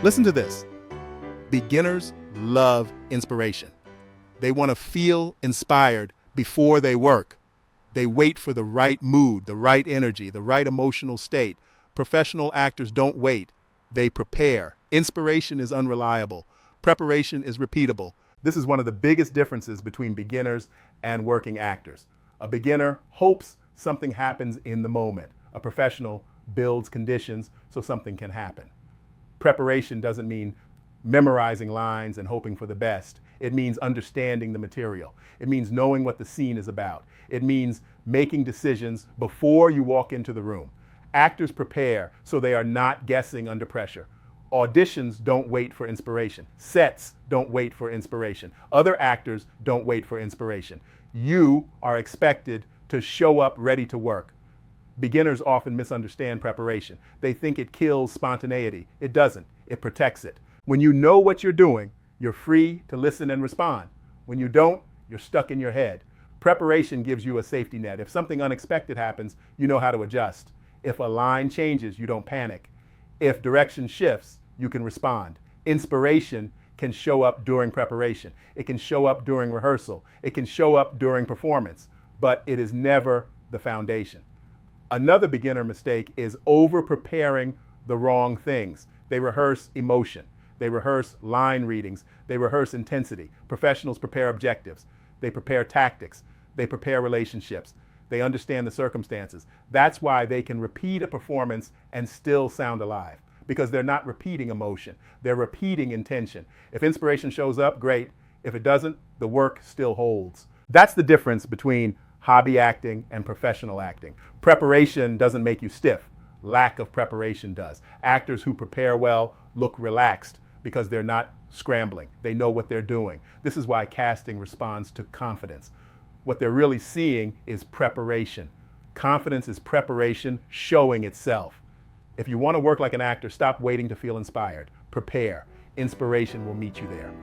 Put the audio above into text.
Listen to this. Beginners love inspiration. They want to feel inspired before they work. They wait for the right mood, the right energy, the right emotional state. Professional actors don't wait. They prepare. Inspiration is unreliable. Preparation is repeatable. This is one of the biggest differences between beginners and working actors. A beginner hopes something happens in the moment. A professional builds conditions so something can happen. Preparation doesn't mean memorizing lines and hoping for the best. It means understanding the material. It means knowing what the scene is about. It means making decisions before you walk into the room. Actors prepare so they are not guessing under pressure. Auditions don't wait for inspiration. Sets don't wait for inspiration. Other actors don't wait for inspiration. You are expected to show up ready to work. Beginners often misunderstand preparation. They think it kills spontaneity. It doesn't. It protects it. When you know what you're doing, you're free to listen and respond. When you don't, you're stuck in your head. Preparation gives you a safety net. If something unexpected happens, you know how to adjust. If a line changes, you don't panic. If direction shifts, you can respond. Inspiration can show up during preparation. It can show up during rehearsal. It can show up during performance, but it is never the foundation. Another beginner mistake is over-preparing the wrong things. They rehearse emotion. They rehearse line readings. They rehearse intensity. Professionals prepare objectives. They prepare tactics. They prepare relationships. They understand the circumstances. That's why they can repeat a performance and still sound alive, because they're not repeating emotion. They're repeating intention. If inspiration shows up, great. If it doesn't, the work still holds. That's the difference between hobby acting and professional acting. Preparation doesn't make you stiff. Lack of preparation does. Actors who prepare well look relaxed because they're not scrambling. They know what they're doing. This is why casting responds to confidence. What they're really seeing is preparation. Confidence is preparation showing itself. If you want to work like an actor, stop waiting to feel inspired. Prepare. Inspiration will meet you there.